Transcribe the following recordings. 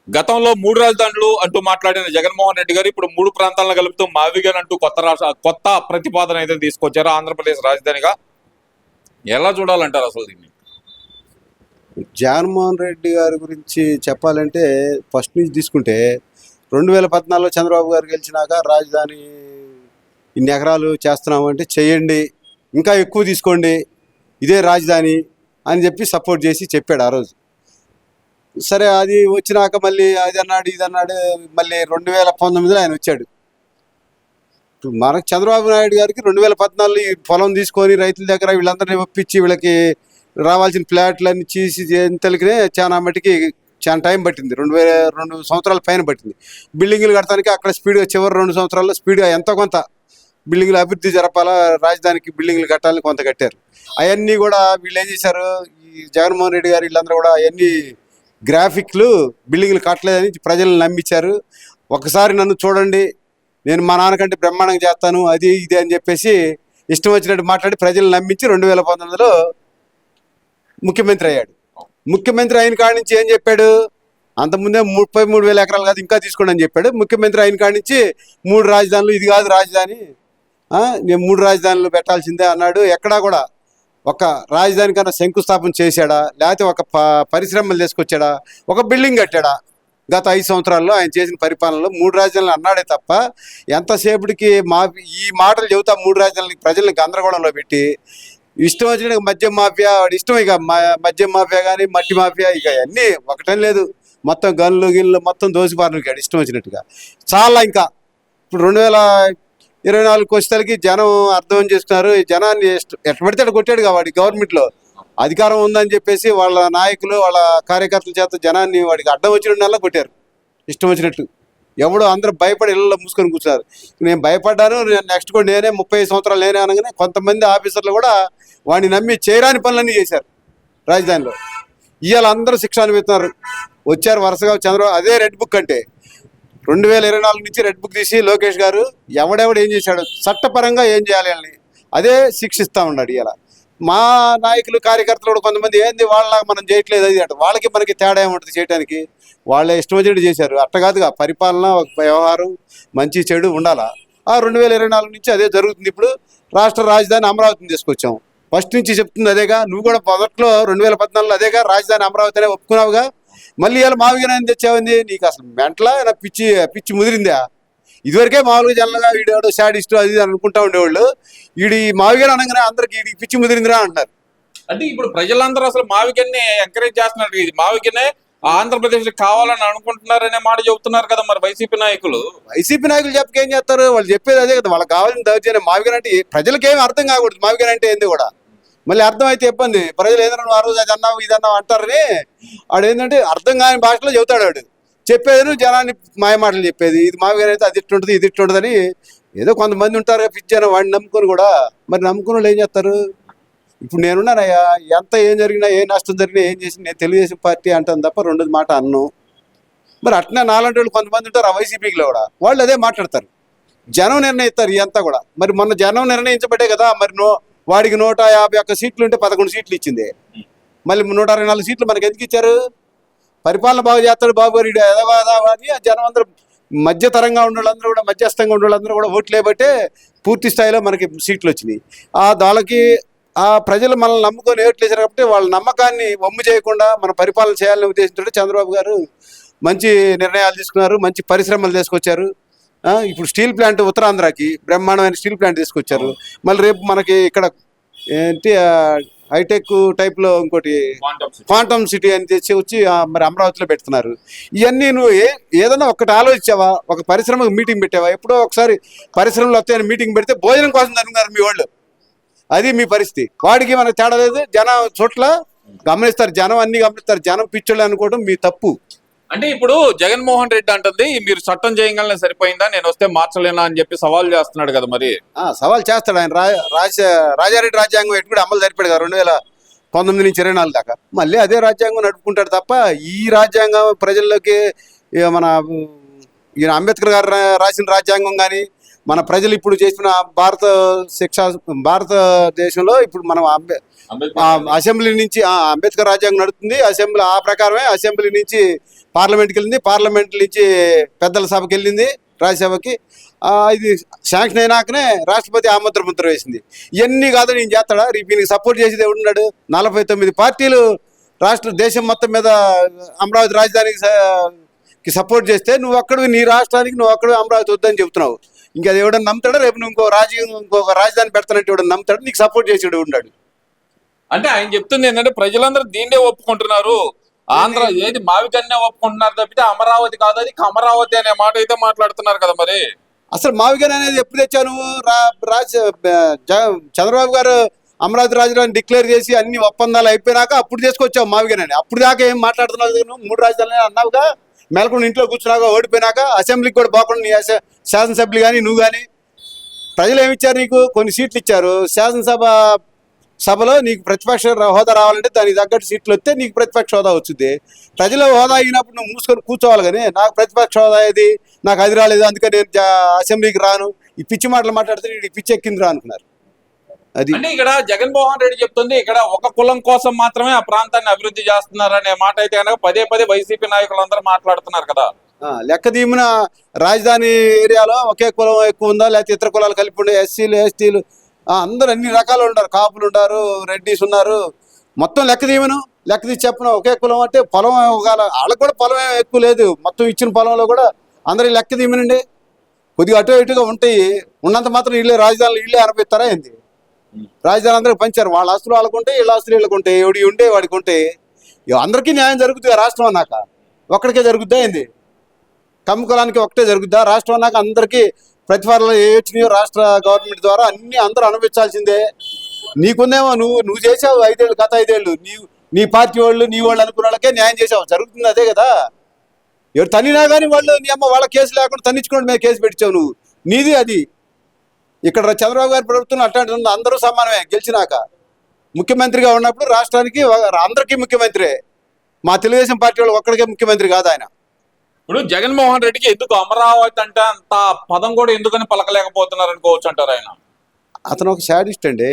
గతంలో మూడు రాజధానులు అంటూ మాట్లాడిన జగన్మోహన్ రెడ్డి గారు ఇప్పుడు మూడు ప్రాంతాలను కలుపుతూ మావిగన్ అంటూ కొత్త ప్రతిపాదన అయితే తీసుకొచ్చారు ఆంధ్రప్రదేశ్ రాజధానిగా. ఎలా చూడాలంటారు అసలు దీన్ని? జగన్మోహన్ రెడ్డి గారి గురించి చెప్పాలంటే ఫస్ట్ నుంచి తీసుకుంటే 2014లో చంద్రబాబు గారు గెలిచినాక రాజధాని ఇన్ని ఎకరాలు చేస్తున్నామంటే చేయండి, ఇంకా ఎక్కువ తీసుకోండి, ఇదే రాజధాని అని చెప్పి సపోర్ట్ చేసి చెప్పాడు ఆ రోజు. సరే అది వచ్చినాక మళ్ళీ అది అన్నాడు ఇది అన్నాడు. మళ్ళీ 2019లో ఆయన వచ్చాడు. మనకు చంద్రబాబు నాయుడు గారికి 2014 ఈ పొలం తీసుకొని రైతుల దగ్గర వీళ్ళందరినీ ఒప్పించి వీళ్ళకి రావాల్సిన ఫ్లాట్లన్నీ చేసి ఇంతలకినే చాలా టైం పట్టింది. 2 సంవత్సరాల పైన పట్టింది బిల్డింగ్లు కడటానికి. అక్కడ స్పీడ్గా చివరి 2 సంవత్సరాల్లో స్పీడ్గా ఎంతో కొంత బిల్డింగ్లు అభివృద్ధి జరపాలా, రాజధానికి బిల్డింగ్లు కట్టాలని కొంత కట్టారు. అవన్నీ కూడా వీళ్ళు ఏం చేశారు, ఈ జగన్మోహన్ రెడ్డి గారు వీళ్ళందరూ కూడా అవన్నీ గ్రాఫిక్లు బిల్డింగ్లు కట్టలేదని ప్రజలను నమ్మించారు. ఒకసారి నన్ను చూడండి, నేను మా నాన్నకంటే బ్రహ్మాండంగా చేస్తాను, అది ఇది అని చెప్పేసి ఇష్టం వచ్చినట్టు మాట్లాడి ప్రజలను నమ్మించి 2019లో ముఖ్యమంత్రి అయ్యాడు. ముఖ్యమంత్రి అయిన కాడి నుంచి ఏం చెప్పాడు, అంతకుముందే 33,000 ఎకరాలు కాదు ఇంకా తీసుకోండి అని చెప్పాడు. ముఖ్యమంత్రి అయిన కాడి నుంచి 3 రాజధానులు, ఇది కాదు రాజధాని, నేను 3 రాజధానులు పెట్టాల్సిందే అన్నాడు. ఎక్కడా కూడా ఒక రాజధాని కన్నా శంకుస్థాపన చేశాడా, లేకపోతే ఒక పరిశ్రమలు తీసుకొచ్చాడా, ఒక బిల్డింగ్ కట్టాడా? గత 5 సంవత్సరాల్లో ఆయన చేసిన పరిపాలనలో 3 రాజధానులు అన్నాడే తప్ప ఎంతసేపటికి ఈ మాటలు చెబుతా 3 రాజధానులకి ప్రజల్ని గందరగోళంలో పెట్టి ఇష్టం వచ్చిన మద్యం మాఫియా వాడి ఇష్టం. ఇక మద్యం మాఫియా కానీ మట్టి మాఫియా ఇక అన్నీ ఒకటం లేదు, మొత్తం గన్లు గిన్లు మొత్తం దోసిపారనికాడు ఇష్టం వచ్చినట్టుగా. చాలా ఇంకా ఇప్పుడు 2024 వచ్చేసరికి జనం అర్థం చేస్తున్నారు. జనాన్ని ఎట్ట పడితే అక్కడ కొట్టాడు వాడి గవర్నమెంట్లో అధికారం ఉందని చెప్పేసి వాళ్ళ నాయకులు వాళ్ళ కార్యకర్తల చేత జనాన్ని వాడికి అడ్డం వచ్చిన కొట్టారు ఇష్టం వచ్చినట్టు. ఎవడో అందరూ భయపడి ఇళ్ళలో మూసుకొని కూర్చున్నారు. నేను భయపడ్డాను, నెక్స్ట్ కూడా నేనే 35 సంవత్సరాలు నేనే అనగానే కొంతమంది ఆఫీసర్లు కూడా వాడిని నమ్మి చేయరాని పనులన్నీ చేశారు రాజధానిలో. ఇవాళ అందరూ శిక్ష అనుభవిస్తున్నారు. వచ్చారు వరుసగా చంద్రబాబు. అదే రెడ్ బుక్ అంటే 2024 నుంచి రెడ్ బుక్ తీసి లోకేష్ గారు ఎవడెవడు ఏం చేశాడు, చట్టపరంగా ఏం చేయాలి అని అదే శిక్షిస్తూ ఉన్నాడు. ఇవాళ మా నాయకులు కార్యకర్తలు కూడా కొంతమంది ఏంది వాళ్ళలాగా మనం చేయట్లేదు అది అంటే, వాళ్ళకి మనకి తేడా ఏముంటుంది చేయడానికి? వాళ్ళే ఇష్టం వచ్చినట్టు చేశారు. అట్ట కాదుగా పరిపాలన, ఒక వ్యవహారం మంచి చెడు ఉండాలా. 2024 నుంచి అదే జరుగుతుంది. ఇప్పుడు రాష్ట్ర రాజధాని అమరావతిని తీసుకొచ్చాం. ఫస్ట్ నుంచి చెప్తుంది అదేగా. నువ్వు కూడా మొదట్లో 2014లో అదేగా రాజధాని అమరావతి అనే ఒప్పుకున్నావుగా. మళ్ళీ ఇలా మావిగనని తెచ్చావుంది. నీకు అసలు మెంటలా పిచ్చి ముదిరిందా? ఇదివరకే మామూలుగా జనరల్గా వీడేవాడు శాడిస్టు అది అనుకుంటా ఉండేవాళ్ళు. వీడి మావిగన్ అనగానే అందరికి వీడికి పిచ్చి ముదిరిందిరా అంటారు. అంటే ఇప్పుడు ప్రజలందరూ అసలు మావిగన్ని ఎంకరేజ్ చేస్తున్నారు. ఇది మావిగనే ఆంధ్రప్రదేశ్ కావాలని అనుకుంటున్నారనే మాట చెబుతున్నారు కదా మరి వైసీపీ నాయకులు. చెప్పకేం చేస్తారు? వాళ్ళు చెప్పేది అదే కదా, వాళ్ళకి కావాల్సిన దౌర్జన్యం. మావిగన్ అంటే ప్రజలకేమి అర్థం కాకూడదు. మావిగన్ అంటే ఏంది కూడా మళ్ళీ అర్థం అయితే ఇబ్బంది. ప్రజలు ఏదన్నా నువ్వు ఆ రోజు అది అన్నావు ఇది అన్నావు అంటారని వాడు ఏంటంటే అర్థం కాని భాషలో చెబుతాడు. వాడు చెప్పేది జనాన్ని మాయమాటలు చెప్పేది. ఇది మావిగన్ అయితే అది ఇట్టుంటుంది ఇది ఇట్టుంటుంది అని ఏదో కొంతమంది ఉంటారు పిచ్చాను వాడిని నమ్ముకొని కూడా. మరి నమ్ముకుని వాళ్ళు ఏం చేస్తారు? ఇప్పుడు నేనున్నానయ్యా, ఎంత ఏం జరిగినా ఏ నష్టం జరిగినా ఏం చేసి నేను తెలుగుదేశం పార్టీ అంటాను తప్ప రెండోది మాట అన్ను. మరి అట్లా నాలాంటి వాళ్ళు కొంతమంది ఉంటారు ఆ వైసీపీలో కూడా, వాళ్ళు అదే మాట్లాడతారు. జనం నిర్ణయిస్తారు ఇదంతా కూడా. మరి మొన్న జనం నిర్ణయించబట్టే కదా మరి వాడికి 151 సీట్లు ఉంటే 11 సీట్లు ఇచ్చింది. మళ్ళీ 124 సీట్లు మనకి ఎందుకు ఇచ్చారు? పరిపాలన బాగా చేస్తాడు బాబు గారు ఎదవాదావాది. జనం అందరూ మధ్యతరంగా ఉన్న వాళ్ళందరూ కూడా మధ్యస్థంగా ఉన్న వాళ్ళందరూ కూడా ఓట్లు వేయబట్టే పూర్తి స్థాయిలో మనకి సీట్లు వచ్చినాయి. వాళ్ళకి ఆ ప్రజలు మనల్ని నమ్ముకొని ఓట్లు వేసారు కాబట్టి వాళ్ళ నమ్మకాన్ని వమ్ము చేయకుండా మన పరిపాలన చేయాలనే ఉద్దేశంతో చంద్రబాబు గారు మంచి నిర్ణయాలు తీసుకున్నారు, మంచి పరిశ్రమలు తీసుకొచ్చారు. ఇప్పుడు స్టీల్ ప్లాంట్ ఉత్తరాంధ్రకి బ్రహ్మాండమైన స్టీల్ ప్లాంట్ తీసుకొచ్చారు. మళ్ళీ రేపు మనకి ఇక్కడ ఏంటి హైటెక్ టైప్లో ఇంకోటి క్వాంటమ్ సిటీ అని తెచ్చి వచ్చి మరి అమరావతిలో పెడుతున్నారు. ఇవన్నీ నువ్వు ఏదన్నా ఒకటి ఆలోచించావా? ఒక పరిశ్రమకు మీటింగ్ పెట్టావా? ఎప్పుడో ఒకసారి పరిశ్రమలు వస్తాయని మీటింగ్ పెడితే భోజనం కోసం జరుగుతున్నారు మీ వాళ్ళు. అది మీ పరిస్థితి. వాడికి మనకు తేడా లేదు. జనం చోట్ల గమనిస్తారు, జనం అన్ని గమనిస్తారు. జనం పిచ్చోళ్ళు అనుకోవడం మీ తప్పు. అంటే ఇప్పుడు జగన్మోహన్ రెడ్డి అంటుంది మీరు చట్టం చేయగలనే సరిపోయిందా, నేను వస్తే మార్చలేనా అని చెప్పి సవాల్ చేస్తున్నాడు కదా. మరి సవాల్ చేస్తాడు ఆయన. రాజారెడ్డి రాజ్యాంగం ఎటు కూడా అమలు జరిపాడు కదా 2019 నుంచి 24 దాకా. మళ్ళీ అదే రాజ్యాంగం నడుపుకుంటాడు తప్ప ఈ రాజ్యాంగం ప్రజల్లోకి మన ఈయన అంబేద్కర్ గారు రాసిన రాజ్యాంగం కానీ మన ప్రజలు ఇప్పుడు చేసిన భారతదేశంలో ఇప్పుడు మనం అసెంబ్లీ నుంచి అంబేద్కర్ రాజ్యాంగం నడుస్తుంది. అసెంబ్లీ ఆ ప్రకారమే అసెంబ్లీ నుంచి పార్లమెంట్కి వెళ్ళింది, పార్లమెంట్ నుంచి పెద్దల సభకి వెళ్ళింది, రాజ్యసభకి. ఇది శాంక్షన్ అయినాకనే రాష్ట్రపతి ముద్ర వేసింది. ఇవన్నీ కాదు నేను చేస్తాడా? దీనికి సపోర్ట్ చేసేది ఎవడున్నాడు? 49 పార్టీలు దేశం మొత్తం మీద అమరావతి రాజధానికి సపోర్ట్ చేస్తే నువ్వు అక్కడ నీ రాష్ట్రానికి నువ్వు అక్కడ అమరావతి వద్దని చెబుతున్నావు. ఇంకా అది ఎవడన్నా నమ్ముతాడా? రేపు నువ్వు ఇంకొక రాజధాని పెడతానంటే ఎవడన్నా నమ్ముతాడు? నీకు సపోర్ట్ చేసేడు ఉన్నాడు. అంటే ఆయన చెప్తుంది ఏంటంటే ప్రజలందరూ దీన్నే ఒప్పుకుంటున్నారు, ఆంధ్ర ఏది మావికన్నే ఒప్పుకుంటున్నారు తప్పితే అమరావతి కాదు, అది అమరావతి అనే మాట అయితే మాట్లాడుతున్నారు కదా. మరి అసలు మావిగన్ అనేది ఎప్పుడు తెచ్చావు నువ్వు? చంద్రబాబు గారు అమరావతి రాజధాని డిక్లేర్ చేసి అన్ని ఒప్పందాలు అయిపోయినాక అప్పుడు తీసుకొచ్చావు మావిగన్ అని. అప్పుడు దాకా ఏం మాట్లాడుతున్నావు? నువ్వు 3 రాజధానులు అన్నావుగా, మేలకుండా ఇంట్లో కూర్చున్నాగా, ఓడిపోయినాక అసెంబ్లీకి కూడా పోకుండా నీ శాసనసభ్యులు కానీ నువ్వు కానీ ప్రజలు ఏమిచ్చారు? నీకు కొన్ని సీట్లు ఇచ్చారు. సభలో నీకు ప్రతిపక్ష హోదా రావాలంటే దానికి తగ్గట్టు సీట్లు వస్తే నీకు ప్రతిపక్ష హోదా వచ్చింది. ప్రజల హోదా అయినప్పుడు నువ్వు మూసుకొని కూర్చోవాలి. కానీ నాకు ప్రతిపక్ష హోదా ఏది, నాకు అది రాలేదు, అందుకని నేను అసెంబ్లీకి రాను, ఈ పిచ్చి మాటలు మాట్లాడితే నీకు పిచ్చి ఎక్కింది రా అనుకున్నారు. అది అంటే ఇక్కడ జగన్మోహన్ రెడ్డి చెప్తుంది, ఇక్కడ ఒక కులం కోసం మాత్రమే ఆ ప్రాంతాన్ని అభివృద్ధి చేస్తున్నారు అనే మాట అయితే కనుక పదే వైసీపీ నాయకులందరూ మాట్లాడుతున్నారు కదా. లెక్క దీమిన రాజధాని ఏరియాలో ఒకే కులం ఎక్కువ ఉందా, లేకపోతే ఇతర కులాలు కలిపి ఉండే ఎస్సీలు ఎస్టీలు అందరూ అన్ని రకాలు ఉంటారు, కాపులు ఉంటారు, రెడ్డిస్ ఉన్నారు. మొత్తం లెక్క తీసి చెప్పను. ఒకే కులం అంటే పొలం వాళ్ళకి కూడా పొలం ఎక్కువ లేదు. మొత్తం ఇచ్చిన పొలంలో కూడా అందరి లెక్క తీయమనండి. కొద్దిగా అటు ఇటుగా ఉంటాయి. ఉన్నంత మాత్రం రాజధానులు ఇళ్ళే అనిపిస్తారా ఏంది? రాజధాని అందరికి పంచారు. వాళ్ళ ఆస్తులు వాళ్ళకు ఉంటాయి, వీళ్ళ ఆస్తులు వీళ్ళకు ఉంటాయి, ఎవడి ఉంటే వాడికి ఉంటాయి. అందరికీ న్యాయం జరుగుతుంది రాష్ట్రం అన్నాక. ఒక్కడికే జరుగుద్దా ఏంది? కమ్మ కులానికి ఒకటే జరుగుద్దా? రాష్ట్రం అన్నాక అందరికీ ప్రతిఫలాలు ఏ వచ్చినాయో రాష్ట్ర గవర్నమెంట్ ద్వారా అన్ని అందరూ అనుభవించాల్సిందే. నీకుందేమో నువ్వు చేసావు 5 ఏళ్ళు, గత 5 ఏళ్ళు నీ పార్టీ వాళ్ళు నీ వాళ్ళు అనుకున్న వాళ్ళకే న్యాయం చేసావు. జరుగుతుంది అదే కదా. ఎవరు తన్నినా కానీ వాళ్ళు నీ అమ్మ వాళ్ళ కేసు లేకుండా తన్నించుకోండి మీద కేసు పెట్టించావు నువ్వు. నీది అది. ఇక్కడ చంద్రబాబు గారి ప్రభుత్వం అట్లాంటి అందరూ సమానమే. గెలిచినాక ముఖ్యమంత్రిగా ఉన్నప్పుడు రాష్ట్రానికి అందరికీ ముఖ్యమంత్రే. మా తెలుగుదేశం పార్టీ వాళ్ళు ఒక్కడికే ముఖ్యమంత్రి కాదు ఆయన. ఇప్పుడు జగన్మోహన్ రెడ్డికి ఎందుకు అమరావతి అంటే అంత పదం కూడా ఎందుకని పలకలేకపోతున్నారు అనుకోవచ్చు అంటారు ఆయన. అతను ఒక శాడిస్ట్ అండి.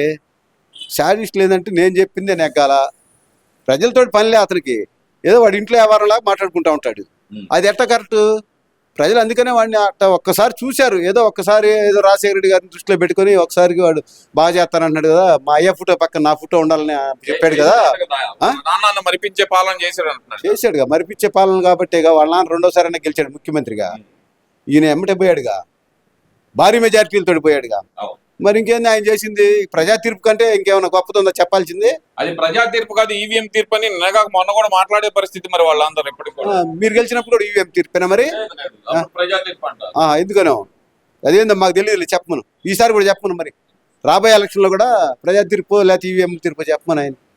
శాడిస్ట్ లేదంటే నేను చెప్పిందే నెగ్గాల. ప్రజలతో పనిలే అతనికి. ఏదో వాడి ఇంట్లో వ్యవహారంలాగా మాట్లాడుకుంటూ ఉంటాడు. అది ఎట్ట కరెక్ట్? ప్రజలు అందుకనే వాడిని అట్ట ఒక్కసారి చూశారు. ఒక్కసారి రాజశేఖర రెడ్డి గారిని దృష్టిలో పెట్టుకుని ఒకసారిగా వాడు బాగా చేస్తానంటున్నాడు కదా. మా అయ్య ఫోటో పక్కన నా ఫోటో ఉండాలని చెప్పాడు కదా. మరిపించే పాలన చేశాడుగా. మరిపించే పాలన కాబట్టే వాళ్ళ నాన్న 2వ సారైనా గెలిచాడు ముఖ్యమంత్రిగా. ఈయన ఎమ్మటే పోయాడుగా, భారీ మెజారిటీలతో పోయాడుగా. మరి ఇంకేంది ఆయన చేసింది? ప్రజా తీర్పు కంటే ఇంకేమైనా గొప్పతుందో చెప్పాల్సింది. అది ప్రజా తీర్పు కాదు, ఈవీఎం తీర్పు అని మొన్న కూడా మాట్లాడే పరిస్థితి. మరి వాళ్ళందరూ మీరు గెలిచినప్పుడు కూడా ఈవీఎం తీర్పేనా మరి? ప్రజా తీర్పు అంట. ఎందుకనో అదేందో మాకు తెలియదు. చెప్పమను, ఈసారి కూడా చెప్పమను. మరి రాబోయే ఎలక్షన్లో కూడా ప్రజా తీర్పు లేకపోతే ఈవీఎం తీర్పు చెప్పమను ఆయన.